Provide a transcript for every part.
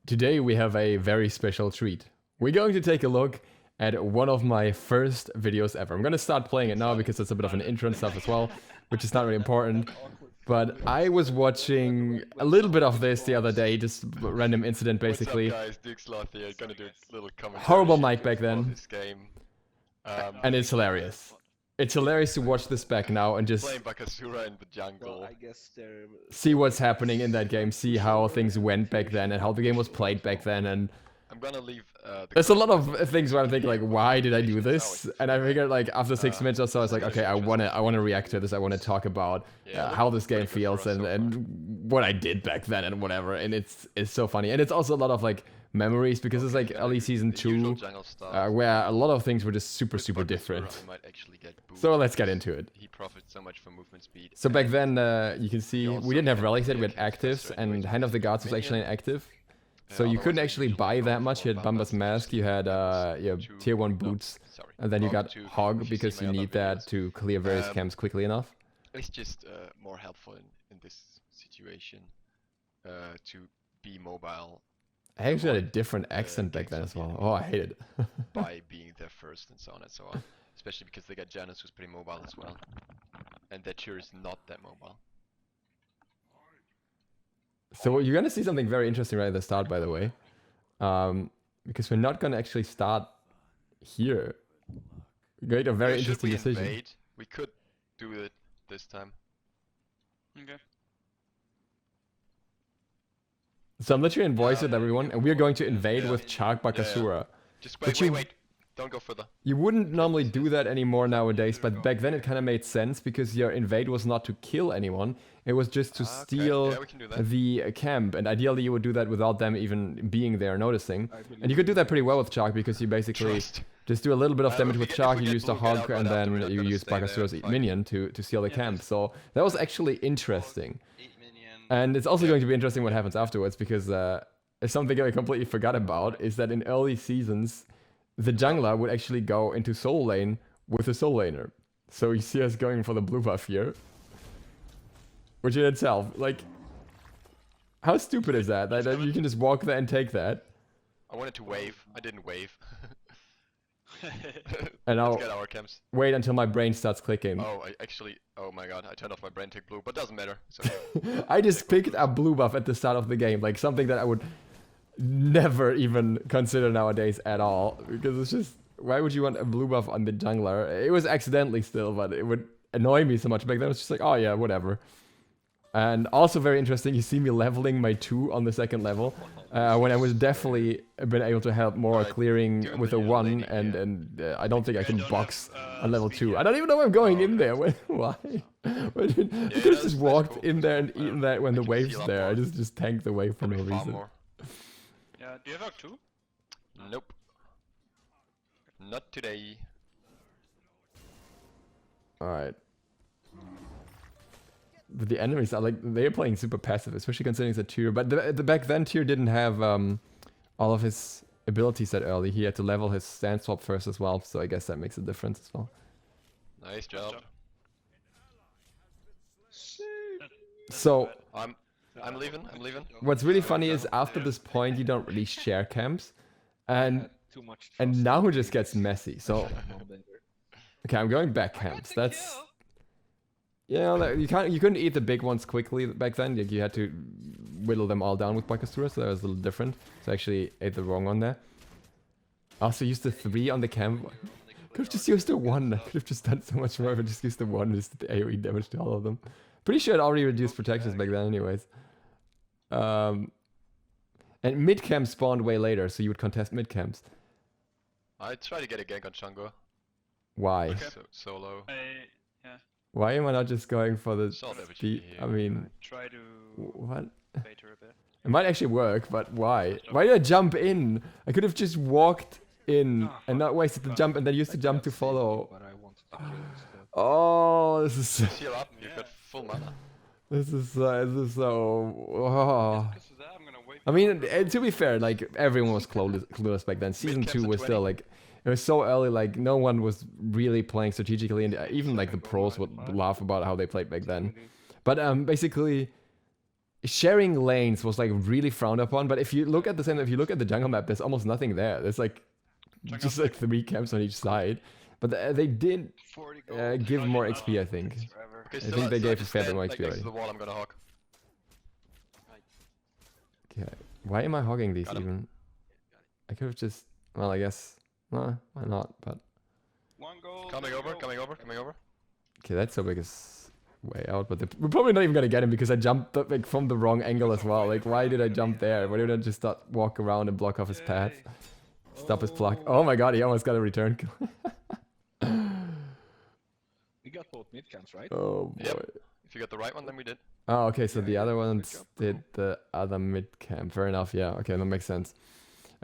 Today we have a very special treat. We're going to take a look at one of my first videos ever. I'm going to start playing it now because it's a bit of an intro and stuff as well, which is not really important. But I was watching a little bit of this the other day, just a random incident basically. What's up, guys? DukeSloth here. Gonna do a little commentary. Horrible mic back then. This game. And it's hilarious. It's hilarious to watch this back now and just playing Bakasura in the jungle. Well, I guess they're... see what's happening in that game, see how things went back then and how the game was played back then. And I'm gonna leave. there's a lot of things where I'm thinking like, why did I do this? And I figured like after 6 minutes or so, I was like, okay, I wanna react to this. I wanna talk about how this game feels and what I did back then and whatever. And it's so funny. And it's also a lot of like memories because it's like early season 2 where a lot of things were just super different. So let's get into it. He profits so much from movement speed. So back then you can see we didn't have relics yet, we had actives, and Hand of the Gods was actually an active. So you couldn't actually buy that much. You had Bumba's Mask, you had tier 1 boots, and then you got Hog because you need that to clear various camps quickly enough. It's just more helpful in this situation to be mobile. I actually had a different accent back then as well. Oh, I hate it. By being there first and so on and so on. Especially because they got Janus, who's pretty mobile as well. And that tier is not that mobile. So you're gonna see something very interesting right at the start, by the way. Because we're not gonna actually start here. We made a very interesting decision. Invade, we could do it this time. Okay. So I'm literally in voice with everyone, and we're going to invade with Chark Bakasura. Just But wait. Don't go further. You wouldn't normally do that anymore nowadays, but back then it kind of made sense because your invade was not to kill anyone, it was just to steal the camp, and ideally you would do that without them even being there noticing. And you could do that pretty well with Chark because you basically just do a little bit of damage with Chark, you use the Hog, and then you use Bakasura's minion to steal the camp. So that was actually interesting. And it's also going to be interesting what happens afterwards because something I completely forgot about is that in early seasons, the jungler would actually go into soul lane with a soul laner. So you see us going for the blue buff here. Which in itself, like, how stupid is that? That you can just walk there and take that. I wanted to wave, I didn't wave. And I'll Let's get our camps. wait until my brain starts clicking. Oh, oh my god, I turned off my brain tick blue, but doesn't matter. So. I just picked up blue buff at the start of the game, like something that I would never even consider nowadays at all, because it's just, why would you want a blue buff on the jungler? It was accidentally still, but it would annoy me so much back then. It was just like, oh yeah, whatever. And also very interesting, you see me leveling my 2 on the 2nd level, when I was definitely been able to help more clearing with a 1, and I don't think I can box on level 2. I don't even know where I'm going in there. Why? I could have just walked in there and eaten that when the wave's there. I just tanked the wave for no reason. Yeah, do you have Hog too? Nope. Not today. Alright. But the enemies are like, they're playing super passive, especially considering it's a tier. But the back then tier didn't have all of his abilities that early. He had to level his stand swap first as well, so I guess that makes a difference as well. Nice job. So I'm leaving. what's really funny is after this point you don't really share camps, and now it just gets messy. So okay, I'm going back camps. That's, you know, you couldn't eat the big ones quickly back then. You had to whittle them all down with Bakasura, so that was a little different. So I actually ate the wrong one there. Also used the 3 on the camp. Could have just used the 1. I could have just done so much more if I just used the 1 just the AoE damage to all of them. Pretty sure it already reduced protections back then anyways. And mid camp spawned way later, so you would contest mid camps. I try to get a gank on Chungo. Why? Okay. Solo. Why am I not just going for the Solve everything speed? here. I mean, Try to what? bait her a bit. It might actually work, but why? Why did I jump in? I could have just walked in and not wasted the jump and then used the jump to follow. Oh, this is Heal up, you've got full mana. this is so. Oh. I mean, to be fair, like everyone was clueless back then. Season 2 was still like, it was so early, like no one was really playing strategically, and even like the pros would laugh about how they played back then. But basically, sharing lanes was like really frowned upon. But if you look at the jungle map, there's almost nothing there. There's like just like 3 camps on each side. But they did give more XP, I think. Okay, I think they gave a fair bit more XP already. the wall, I'm gonna hog. Okay. Why am I hogging these even? I could have just... Well, I guess... Why not? But... Coming over. Okay, that's so big is way out. But we're probably not even gonna get him because I jumped like from the wrong angle as well. Like, why did I jump there? Why didn't I just start walk around and block off his path? Stop his block. Oh my god, he almost got a return kill. We got both mid camps, right? Oh boy. Yep. If you got the right one, then we did. Oh, okay, so the other ones did the other mid camp. Fair enough, yeah. Okay, that makes sense.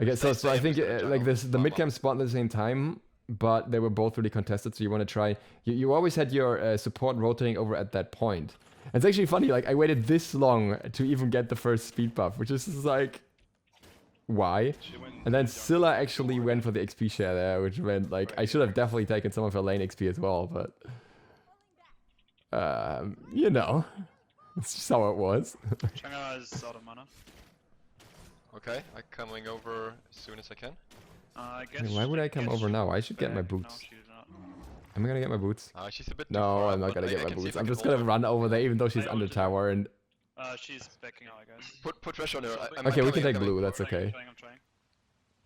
Okay, so I think like the mid camp spawned at the same time, but they were both really contested. So you want to try. You always had your support rotating over at that point. And it's actually funny. Like I waited this long to even get the first speed buff, which is just like, why? And then Scylla actually went for the XP share there, which meant like I should have definitely taken some of her lane XP as well, but you know, it's just how it was. Chang'e is out of mana. Okay, I'm coming over as soon as I can. I I mean, why would I come over now? I should get my boots. No, she did not. Am I gonna get my boots? She's a bit too No, far I'm up, not but gonna I get my can see boots. if I I'm can just gonna ult. run over there, even though she's I under ulted. tower. And She's backing out, I guess. Put pressure on her. okay, we can take blue. That's I'm okay. trying.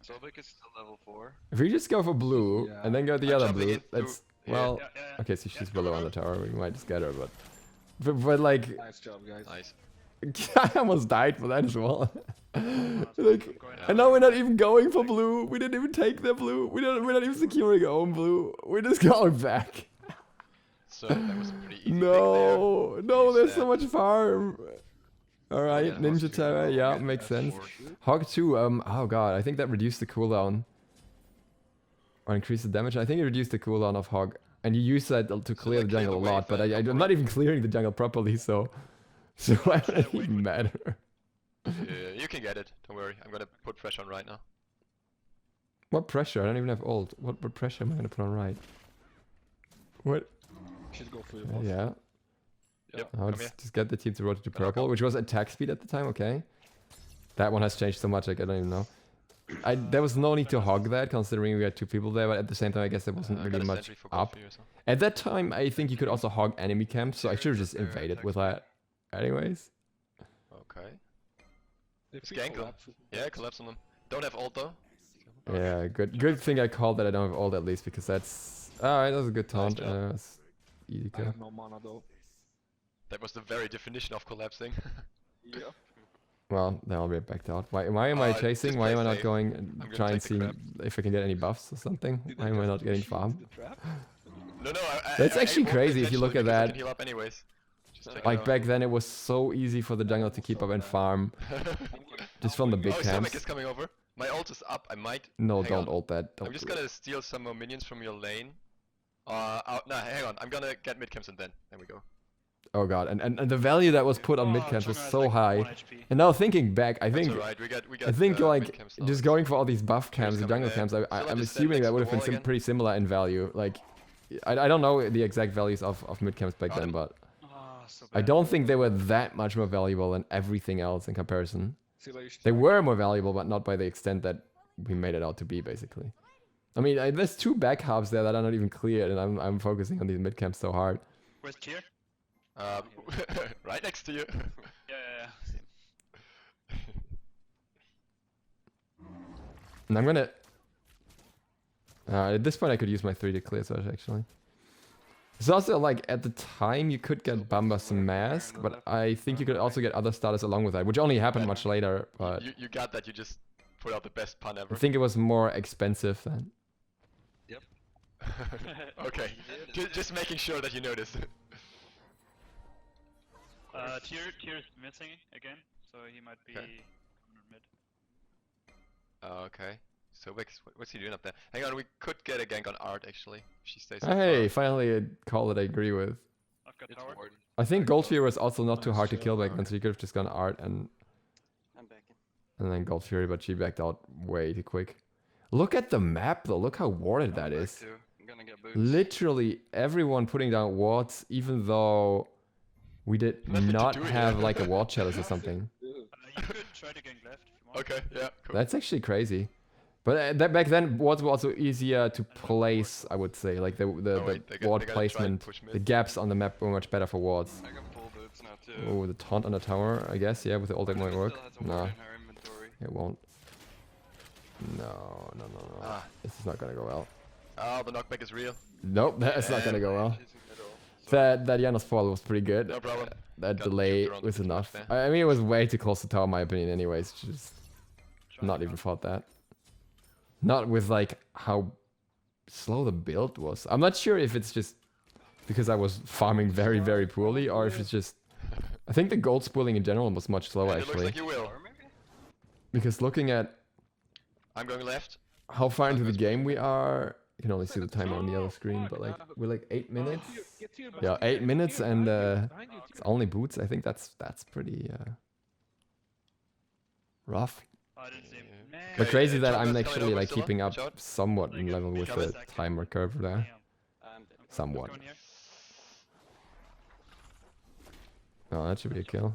Sobek is still level 4. If we just go for blue and then go the I'm other jumping blue, in that's through- well. Yeah. Okay, so she's below on the tower. We might just get her, but like Nice job, guys. Nice. I almost died for that as well. Like, Going and now we're not even going for blue. We didn't even take the blue. We're not even securing our own blue. We're just going back. So that was a pretty easy No, no, there's so much farm. All right, Yeah, Ninja Terra, yeah, makes sense. Hog 2, oh god, I think that reduced the cooldown. Or increased the damage. I think it reduced the cooldown of Hog. And you use that to clear the jungle a lot, but I'm not even clearing the jungle properly, so why would it even matter? You can get it. Don't worry. I'm gonna put pressure on right now. What pressure? I don't even have ult. What pressure am I gonna put on right? What? Should go for your Yeah. Yep. I'll Come here. just get the team to rotate to purple, which was attack speed at the time. Okay. That one has changed so much. Like, I don't even know. There was no need to hog that, considering we had 2 people there. But at the same time, I guess there wasn't I really got a much sentry for gold up. for you as well. At that time, I think you could also hog enemy camps, so I should have just invaded with that. Anyways. Okay. If Gank them. Yeah, collapse on them. Don't have ult though. Yeah, good thing I called that I don't have ult at least, because that's... Alright, that was a good taunt. job. It's easy I kill. have no mana though. That was the very definition of collapsing. Yeah. Well, then I'll be backed out. Why am I Just chasing? Why am I play not safe. going I'm and gonna try and take the see crab. if I can get any buffs or something? Why am I not getting farm? No, That's actually ulted crazy if you look eventually at because I that. can heal up anyways. Just check it Like out. back then, it was so easy for the jungle to keep up and farm just from the big Oh, camps. Sobek is coming over. My ult is up. I might. No, hang don't on. ult that. Don't I'm just do it. gonna steal some more minions from your lane. No, hang on. I'm gonna get mid camps and then. There we go. Oh god, and the value that was put on mid camps was so high. And now thinking back, I think That's alright. We got. I think mid like camps now. just going for all these buff camps, the coming jungle there. camps, Still I'm have to stand assuming next that to would the have been wall again. pretty similar in value. Like, I don't know the exact values of mid camps back then, but I don't think they were that much more valuable than everything else in comparison. They were more valuable, but not by the extent that we made it out to be, basically. I mean, there's 2 back halves there that are not even cleared, and I'm focusing on these mid camps so hard. Where's Tier? Right next to you. Yeah. And I'm gonna... at this point, I could use my 3 to clear Surge, actually. It's also, like, at the time, you could get Bamba's Mask, but I think you could also get other starters along with that, which only happened much later, but... You got that. You just put out the best pun ever. I think it was more expensive then. Okay. Just making sure that you notice. Tier is missing again, so he might be Okay. mid. Okay. So what's he doing up there? Hang on, we could get a gank on Art actually. If she stays. Hey, finally a call that I agree with. I've got tower. I think Gold was also not too hard to kill back then, so you could have just gone Art and I'm back in. then Gold Fury, but she backed out way too quick. Look at the map though, look how warded that I'm back is. too. I'm gonna get boots. Literally everyone putting down wards, even though We did Nothing to not do have here. like a wall chalice or something. You could try to gank left if you want. Okay, yeah, cool. That's actually crazy. But that back then wards were also easier to place, I would say. Like the wait, they ward gotta try and placement, push mid. the gaps on the map were much better for wards. I got full boots now too. Oh, the taunt on the tower, I guess. Yeah, with the ult deck might Still work. has a ward Nah, in her inventory. it won't. No. Ah. This is not gonna go well. Oh, the knockback is real. Nope, that's not gonna go well. She's in middle. That Janus fall was pretty good. No problem. That Got delay chipped around was the enough. there. I mean, it was way too close to tower, in my opinion. Anyways, just not even thought that. Not with like how slow the build was. I'm not sure if it's just because I was farming very, very poorly, or if it's just. I think the gold spooling in general was much slower And it looks actually. like you will. Or maybe? Because looking at I'm going left. how far into the game we are, you can only see the timer on the other screen, but like we're like 8 minutes. Yeah, 8 minutes, and it's only boots. I think that's pretty rough. I didn't see him. Man. But Okay, crazy that Chonga's I'm coming actually over, like Scylla. keeping up Watch out. somewhat in level with the timer curve there. Damn. I'm dead. Somewhat. Going here. Oh, that should be a kill.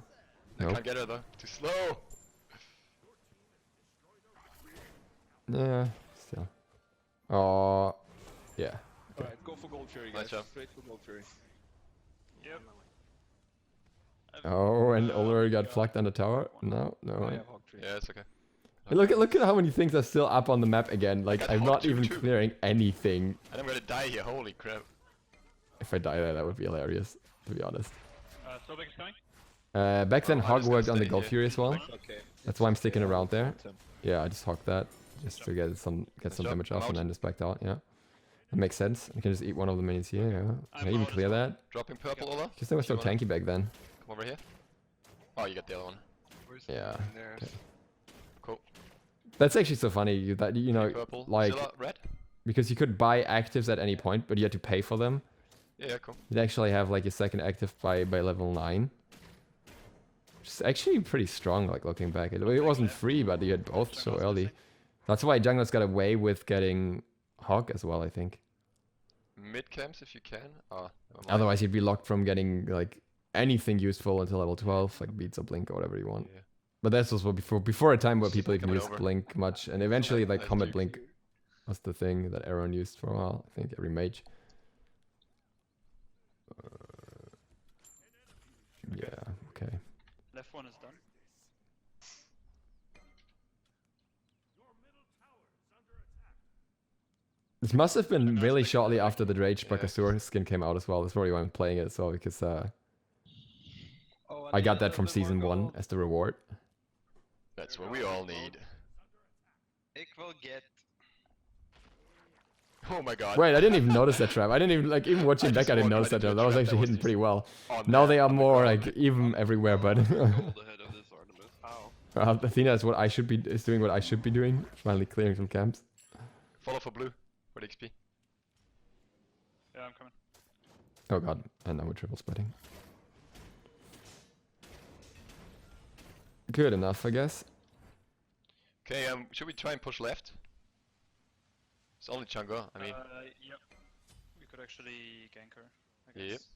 I Nope. can't get her though. Too slow. Yeah, still. Oh, yeah. Alright, go for Gold Fury, Nice guys. job. Straight for Gold Fury. Yep. Oh, and Oliver got flagged on the tower. No. I have Hog Tree. Yeah, it's okay. Hey, look at how many things are still up on the map again. Like got I'm Hog not too, even too. clearing anything. And I'm gonna die here. Holy crap. If I die there, that would be hilarious, to be honest. Slowback is coming. Back then, I'm Hog just gonna worked on the stay Gold here. Fury as well. Okay. That's why I'm sticking around there. Tim. Yeah, I just hogged that just to get some job. damage I'm off and out. then just backed out. Yeah, that makes sense. I can just eat one of the minions here. Yeah, can I I'm even out as clear well. that? Dropping purple, Ola. Just they were so You wanna- tanky back then. Come over here. Oh, you got the other one. Where's the Yeah, one there? okay. Cool. That's actually so funny that you know, Purple. like Zilla, red. because you could buy actives at any point, but you had to pay for them. Yeah, cool. You'd actually have like your second active by level 9. Which is actually pretty strong, like looking back. It wasn't free, but you had both so early. That's why Junglers got away with getting Hog as well, I think. Mid camps if you can. Oh, never mind. Otherwise, you'd be locked from getting like anything useful until level 12, like Beats or Blink or whatever you want. Yeah. But this was before a time where It's people even coming used over. Blink much, and eventually like Nice Combat Duke. Blink was the thing that everyone used for a while. I think every mage. Yeah. Okay. Left one is done. This must have been really shortly after the Rage Yeah. Bakasura skin came out as well. That's probably why I'm playing it as well, because Oh, I got that the from season more 1 gold. as the reward. That's what we all need. Ik will get. Oh my god. Wait, I didn't even notice that trap. I didn't even like even watching I back. just I didn't walked notice that right trap. into That a was trap actually that hidden was pretty well. On Now that. they are Oh my more God. like even everywhere, but Gold ahead of this Artemis. How? Athena is what I should be is doing what I should be doing. Finally clearing some camps. Follow for blue. For the XP. Yeah, I'm coming. Oh god, and now we're triple splitting. Good enough, I guess. Okay, should we try and push left? It's only Chang'e, I mean. Yep. We could actually gank her. I Yep. guess.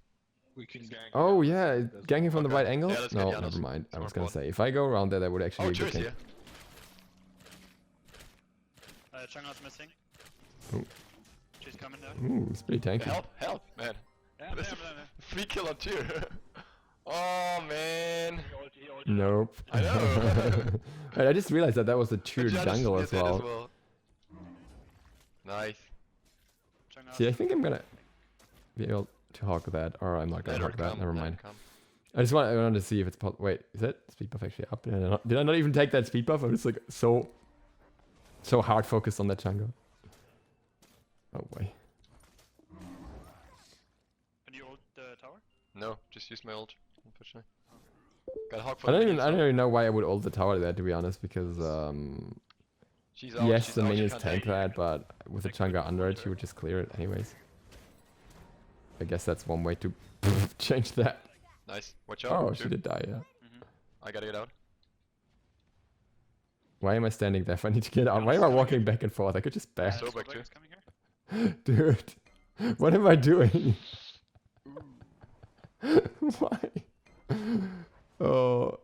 We can gank. Oh yeah, ganking from the Okay. right angle? Yeah, let's get No, Janus. never mind. I It's was more gonna fun. say, if I go around there, that would actually Oh, be a good cheers thing. here. Chang'e's missing. Oh. She's coming now. Ooh, it's pretty tanky. Help, man. Yeah, That's damn, a damn, free kill on tier. Oh man. He ulted. Nope. I know. Wait, I just realized that was a But true Janus jungle did as that well. Nice. Chang'e. See, I think I'm gonna be able to hog that, or I'm not gonna Let her hog that. come, Never let her mind. come. I wanted to see if it's wait, is that speed buff actually up? Did I not even take that speed buff? I'm just like so hard focused on that jungle. Oh boy. Can you ult the tower? No, just use my ult, unfortunately. Got hog for I the don't minions, even know why I would ult the tower there, to be honest, because She's out, yes, she's the out, she minions can't tank take it. that, but with the Chang'e under it, she would just clear it anyways. I guess that's one way to change that. Nice. Watch out. Oh, shoot. she did die, yeah. I gotta get out. Why am I standing there if I need to get out? Why am I walking back and forth? I could just back. So back Slowback too. is coming here. Dude, what am I doing? Why? Oh.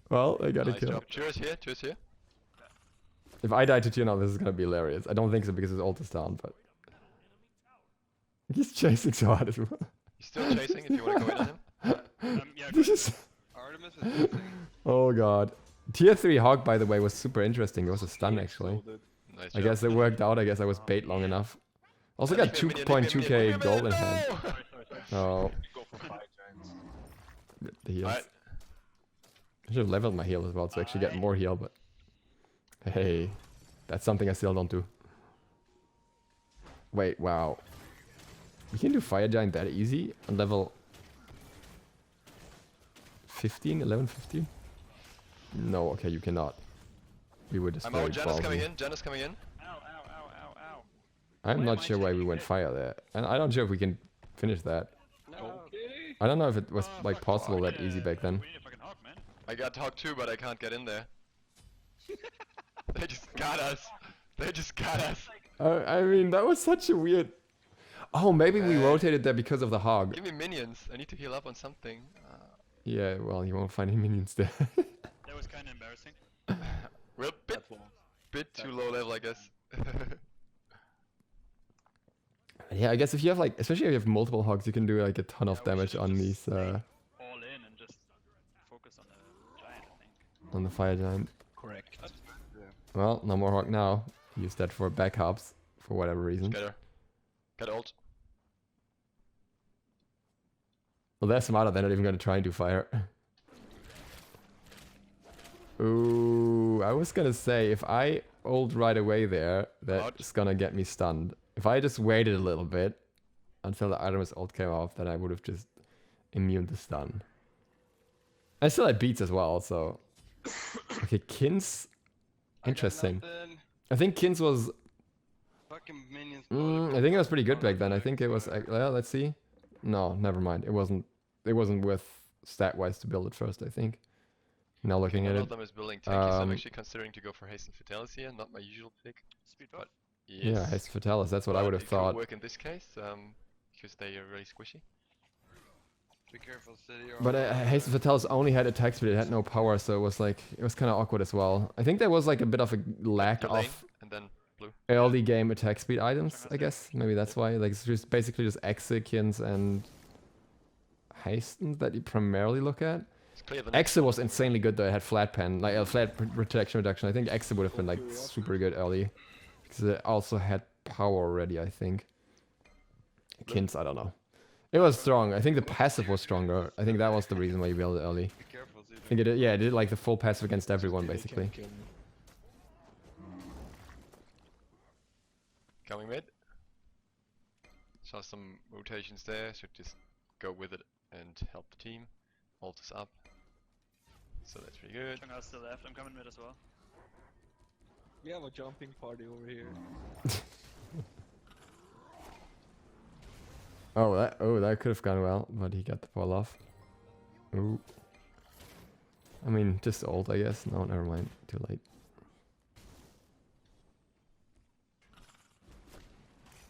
Well, I got a Nice kill. job. Cheers here, cheers here. If I die to Tier now, this is gonna be hilarious. I don't think so because his ult is down, but... He's chasing so hard as well. He's still chasing if you want to go in on him. Yeah, This is... Artemis is missing. Oh god. Tier 3 Hog, by the way, was super interesting. It was a stun, actually. Nice I job. guess it worked out. I guess I was bait long enough. Also got 2.2k gold in hand. Oh. Go for 5 giants. The heals. Alright. I should have leveled my heal as well to actually get more heal, but... Hey. That's something I still don't do. Wait, wow. You can do Fire Giant that easy on level 15, 11, 15? No, okay, you cannot. We were just I'm very out, Janus coming ballsy. in, Janus coming in. Ow, ow, ow, ow, ow. I'm Why not am I sure why we taking went hit? fire there. And I don't sure if we can finish that. Okay. I don't know if it was like Fuck, possible we that need easy a- back then. We need a fucking hog, man. I got Hog too, but I can't get in there. They just got us. They just got us. I mean, that was such a weird... Oh, maybe we rotated there because of the hog. Give me minions. I need to heal up on something. Yeah, well, you won't find any minions there. That was kind of embarrassing. We're a bit too low level, I guess. Yeah, I guess if you have like, especially if you have multiple hogs, you can do like a ton of damage on these, All in and just focus on the giant, I think. on the fire giant. Correct. Well, no more hog now. Use that for backups, for whatever reason. Get her. Get ult. Well, they're smarter. They're not even gonna try and do fire. Ooh, I was gonna say, if I ult right away there, that's gonna get me stunned. If I just waited a little bit until the Artemis ult came off, then I would have just immune the stun. I still had beats as well, so... Okay, Kins... Interesting. I think Kins was... Fucking minions. I think it was pretty good back then. I think it was... Well, let's see. No, never mind. It wasn't worth stat-wise to build it first, I think. Now looking at One it. of them is building tanky, so I'm actually considering to go for Haste and Fatality here, not my usual pick. Speed But up. yes. Yeah, Haste Fatalis, that's what I But would have it could thought. work in this case, because they are really squishy. Be careful, city. But Haste Fatalis only had attack speed, it had no power, so it was like, it was kind of awkward as well. I think there was like a bit of a lack Lane, of and then blue. early game attack speed items, I guess. Maybe that's why. Like, it's just basically just Exekins and Hasten that you primarily look at. It's clear the next Exe was insanely good though, it had flat pen, like a flat protection reduction. I think Exe would have been like super good early. Because it also had power already, I think. Kins, I don't know. It was strong. I think the passive was stronger. I think that was the reason why you built it early. Be careful, city. I think it did, yeah, it did like the full passive against everyone They basically. can't kill me. coming mid. Saw some rotations there, should just go with it and help the team. Ult is up. So that's pretty good. Chunga's still left. I'm coming mid as well. We have a jumping party over here. Oh, that could have gone well, but he got the ball off. Ooh. I mean, just ult, I guess. No, never mind. Too late.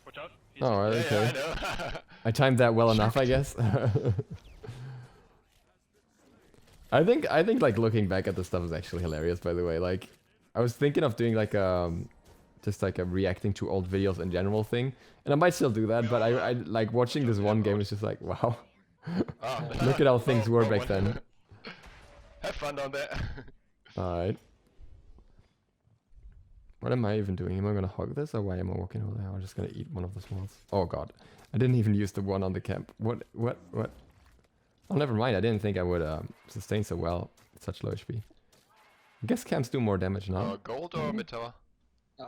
Watch out. Oh, okay. Yeah, I know. I timed that well enough, I guess. I think like looking back at the stuff is actually hilarious, by the way. Like, I was thinking of doing like just like a reacting to old videos in general thing, and I might still do that. But I like watching this one game is just like, wow. Oh, Look at how things were back then. Have fun down there. Alright. What am I even doing? Am I gonna hug this, or why am I walking over there? I'm just gonna eat one of the smalls. Oh god. I didn't even use the one on the camp. What? Oh, never mind. I didn't think I would sustain so well at such low HP. I guess camps do more damage now. Gold or mid tower?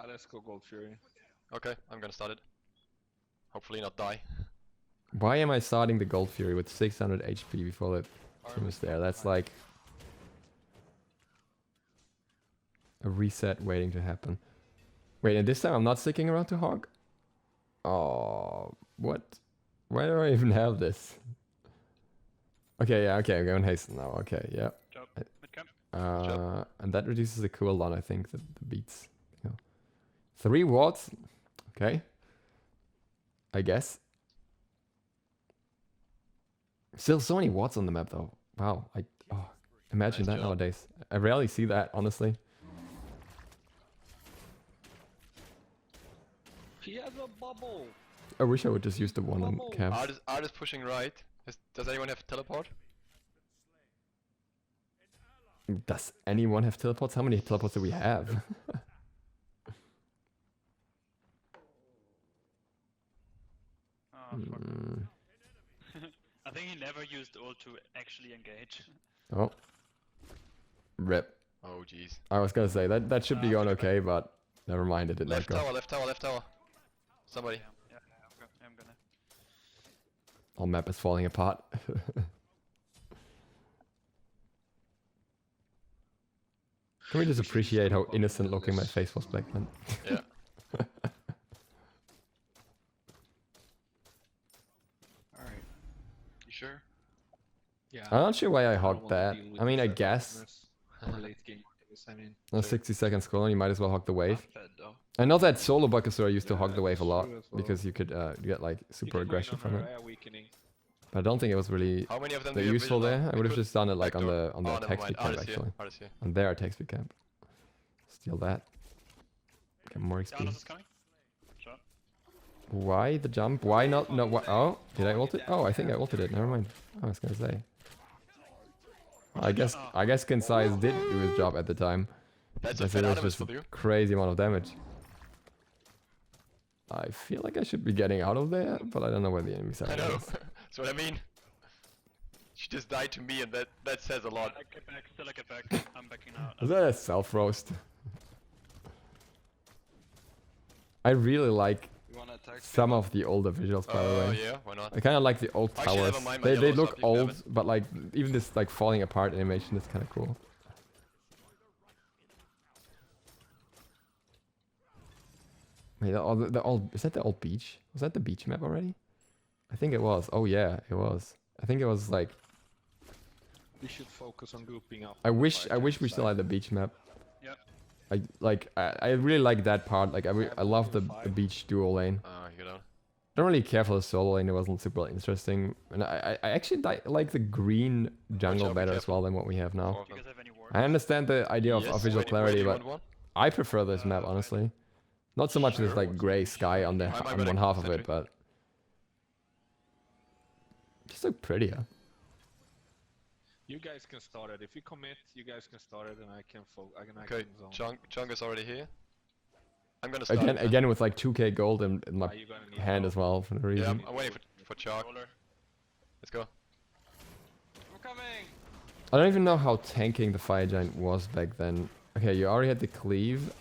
Let's go Gold Fury. Okay, I'm gonna start it. Hopefully not die. Why am I starting the Gold Fury with 600 HP before the team is there? That's like a reset waiting to happen. Wait, and this time I'm not sticking around to hog? Oh, what? Why do I even have this? Okay, yeah, okay, I'm going hasten now. Okay, yeah. Job. Mid camp. And that reduces the cooldown, I think, the beats. You know. 3 wards. Okay. I guess. Still so many wards on the map though. Wow. Imagine Nice that job. nowadays. I rarely see that, honestly. He has a bubble. I wish I would just use the one on Bubble. camps. Art is pushing right. Does anyone have teleport? Does anyone have teleports? How many teleports do we have? Oh, fuck. I think he never used ult to actually engage. Oh. Rip. Oh jeez. I was gonna say that should be going okay, okay, but never mind, it did not Left go. tower, left tower, left tower. Somebody. Yeah, I'm gonna. Our map is falling apart. Can we just appreciate how innocent looking my face was back then? Yeah. Alright. You sure? Yeah. I'm not sure why I don't hogged wanna that. deal with I mean, I that guess awkwardness or late game awkwardness, I mean. a 60 seconds cooldown, you might as well hog the wave. Not fed though. I know that solo Bakasura used to Yeah, hog the wave a that's lot true as well. because you could get like You super can win aggression on from her it. air weakening. But I don't think it was really How many of them that do you have useful visual there. on? I would have Could just done it like on backdoor. the Oh, never attack mind. speed Art camp is here. actually. Art is here. On their attack speed camp. Steal that. Get more XP. Janus is coming. Shot. Why the jump? Why not? No. Why, oh, did I ult it? Oh, I think I ulted it. Never mind. I was gonna say. I guess Skin Size did do his job at the time. That's a Because fed it was Artemis just for a you. crazy amount of damage. I feel like I should be getting out of there, but I don't know where the enemy side I know. is. That's what I mean. She just died to me and that says a lot. I get back, still I get back. I'm backing out. Is that a self roast? I really like You wanna attack some of the older visuals, by the Oh way. yeah, why not? I kind of like the old Actually, towers. never mind, my They yellow's look up, you can have old, but like even this like falling apart animation is kind of cool. Wait, the old, is that the old beach? Was that the beach map already? I think it was. Oh yeah, it was. I think it was like. We should focus on grouping up. I wish Right, we side. still had the beach map. Yep. I really like that part. Like I love the beach dual lane. Oh, you know. Don't really care for the solo lane. It wasn't super interesting, and I actually like the green jungle out, be better as careful. well than what we have now. Four of Do you them. guys have any wards? I understand the idea of Yes, visual wait, clarity, do you but want one? I prefer this map honestly. Not so much this like gray sky on the I'm on gonna one half of sentry. it, but just look prettier. You guys can start it. If you commit, you guys can start it, and I can Okay, zone. Chunk is already here. I'm gonna start. it then. Again with like 2k gold in my You're gonna need hand help. as well for no Yeah, reason. I'm waiting for Chunk. Roller. Let's go. I'm coming! I don't even know how tanking the fire giant was back then. Okay, you already had the cleave,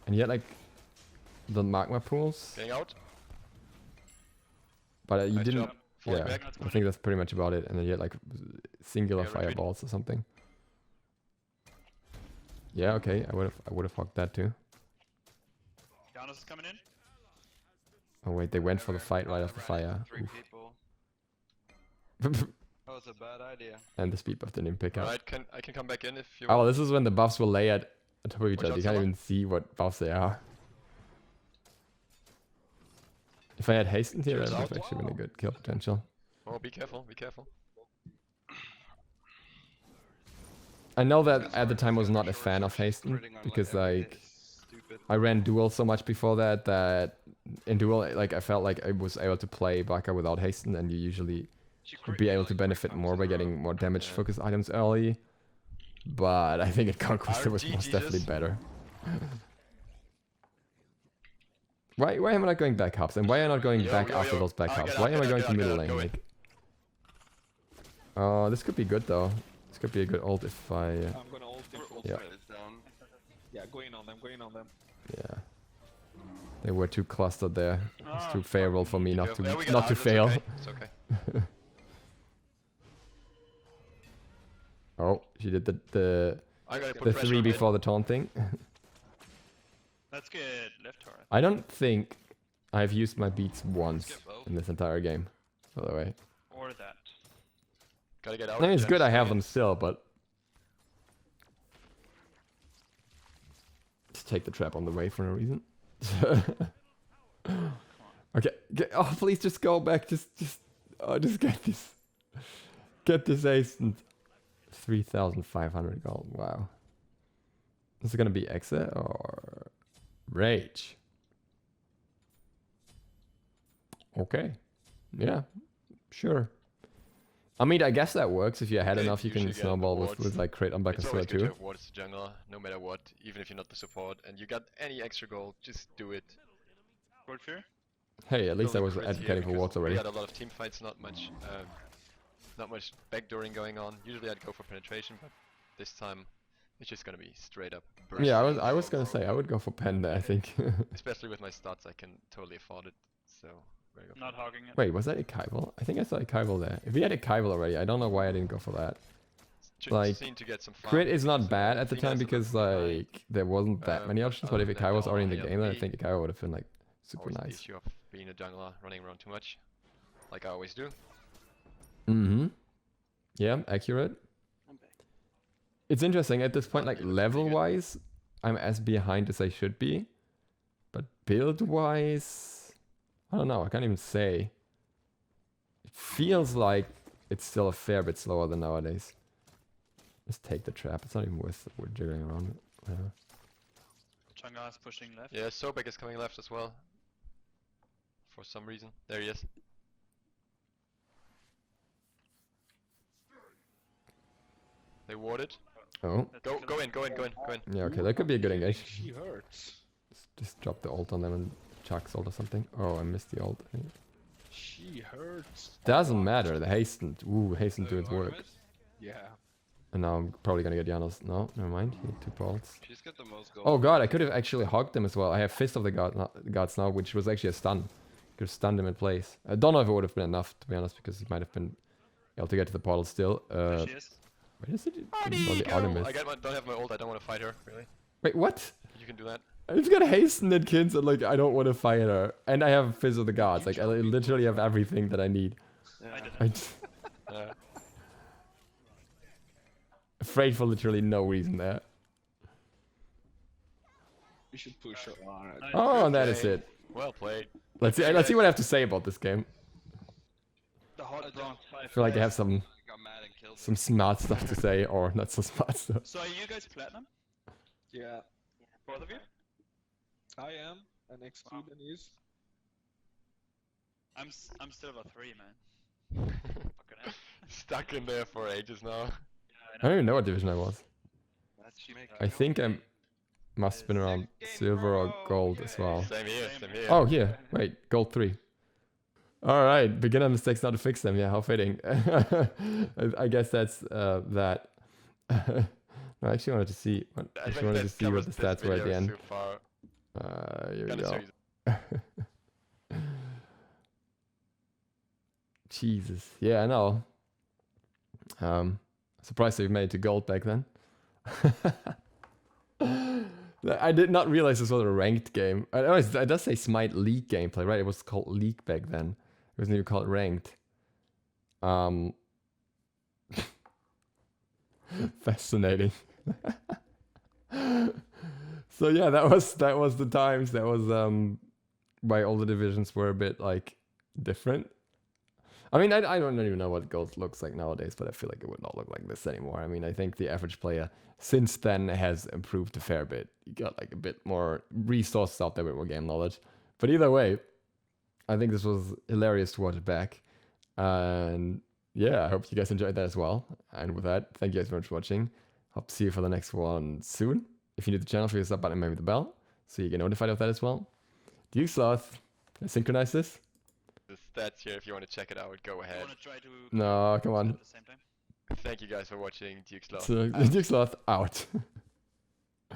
and you had like the magma pools, Getting out. but you Nice didn't. job. Falling Yeah, back. I think that's pretty much about it. And then you had like singular Yeah, retreat. fireballs or something. Yeah, okay, I would have hogged that too. Janus is coming in. Oh wait, they went for the fight right after fire. Three Oof. people. That was a bad idea. And the speed buff didn't even pick up. Alright, I can come back in if you Oh, well, want. this is when the buffs will lay at top of each Watch other. out, You can't someone. even see what buffs they are. If I had hastened here, that Cheers would have out. actually been a good kill potential. Oh, be careful, be careful. I know that at the time I was not a fan of hasten because like Stupid. I ran duel so much before that in duel like I felt like I was able to play Baka without hasten, and you usually would be able to benefit more by getting more damage focused items early. But I think at Conquest it was most RGGs. definitely better. Why am I not going back hubs? And why am I not going Yo, back yo, after yo. those back I'll hubs? get Why out, am I get going out, to get middle out, lane? go in. Like, oh, this could be good though. This could be a good ult if I. I'm gonna ult in full Yeah. speed. It's down. Yeah, going on them, going on them. Yeah. They were too clustered there. It's Ah, too favorable for me not Careful. Yeah, we to got not to out, it's fail. okay, It's okay. Oh, she did the I'm gonna The put the pressure 3 on mid. before the taunt thing. Let's get left turret. I don't think I've used my beats once Skip both. in this entire game. By the way, Or that. Gotta get out. I mean it's yeah, good I stay have in. them still, but just take the trap on the way for no reason. Okay, oh please just go back, just get this. Get this hastened. 3,500 gold. Wow. Is it gonna be exit or rage? Okay. Yeah. Sure. I mean, I guess that works. If you're ahead enough, you can snowball with like crit on It's always Bakasura good to too. have wards to jungler, no matter what, even if you're not the support, and you got any extra gold, just do it. World Fear? Hey, at least I Building was crit here advocating for because wards already. We got a lot of team fights, not much backdooring going on. Usually I'd go for penetration, but this time it's just gonna be straight up burst. Yeah, I was gonna say I would go for pen there. I think. Especially with my stats, I can totally afford it. So very good. Not hogging it. Wait, was that a Kaival? I think I saw a Kaival there. If we had a Kaival already, I don't know why I didn't go for that. Like, Seem to get some crit is not so bad at the Athena's time a because little behind. like there wasn't that many options. But if a then Kaival was already in the they'll game, then I be think a Kaival would have been like super Always the nice. issue of being a jungler, running around too much, like I always do. Mm-hmm. Yeah, accurate. I'm back. It's interesting at this point, like It looks pretty level good. wise, I'm as behind as I should be, but build wise, I don't know. I can't even say. It feels like it's still a fair bit slower than nowadays. Just take the trap. It's not even worth jiggering around it. Whatever. Chang'e is pushing left. Yeah, Sobek is coming left as well. For some reason. There he is. They warded. Oh, That's Go killing. in, go in, go in, go in. yeah. Okay, that could be a good engage. She hurts. Just drop the ult on them and chuck ult or something. Oh, I missed the ult. I think. She hurts. Doesn't matter. The hastened. Ooh, hastened to its work. Yeah. And now I'm probably gonna get Janos. No, never mind. He had 2 balls. She's got the most gold. Oh god, I could have actually hogged them as well. I have Fist of the Gods now, which was actually a stun. Could have stunned him in place. I don't know if it would have been enough, to be honest, because he might have been able to get to the portal still. There she is. Wait, is it? Arnie, Oh, the go! Artemis. Don't have my ult, I don't want to fight her, really. Wait, what? You can do that. I've got hasten and kids and like I don't want to fight her. And I have Fist of the Gods. Like I literally have everything that I need. I did I it. just Uh, afraid for literally no reason there. We should push her on it. Nice. Oh, and that is Okay. it. well played. Let's see what I have to say about this game. The hot bronze I feel like I have some Got mad and killed her. smart stuff to say or not so smart stuff. So are you guys platinum? Yeah, Both of you? I am. And next to then is. I'm still about 3, man. Fucking hell. Stuck in there for ages now. Yeah, I I don't know. even know what division I was. Let's make I think I must have been around silver or gold as well. Same here, same here. Oh, here. Wait, gold 3. Alright, beginner mistakes, not to fix them. Yeah, how fitting. I guess that's that. No, I actually wanted to see. I I actually think wanted to that see what the covers this stats were at the video end. so far. Here we Kinda go. serious. Jesus. Yeah, I know. Surprised they made it to gold back then. I did not realize this was a ranked game. Oh, it does say Smite League gameplay, right? It was called League back then. It wasn't even called ranked. Fascinating. So yeah, that was the times. That was why all the divisions were a bit like different. I mean, I don't even know what gold looks like nowadays, but I feel like it would not look like this anymore. I mean, I think the average player since then has improved a fair bit. You got like a bit more resources out there with more game knowledge. But either way, I think this was hilarious to watch it back. And yeah, I hope you guys enjoyed that as well. And with that, thank you guys very much for watching. Hope to see you for the next one soon. If you're new to the channel, feel free to sub button and maybe the bell so you get notified of that as well. DukeSloth, can I synchronize this? The stats here, if you want to check it out, go You ahead. wanna try to No, come on. at the same time? Thank you guys for watching DukeSloth. So, DukeSloth out.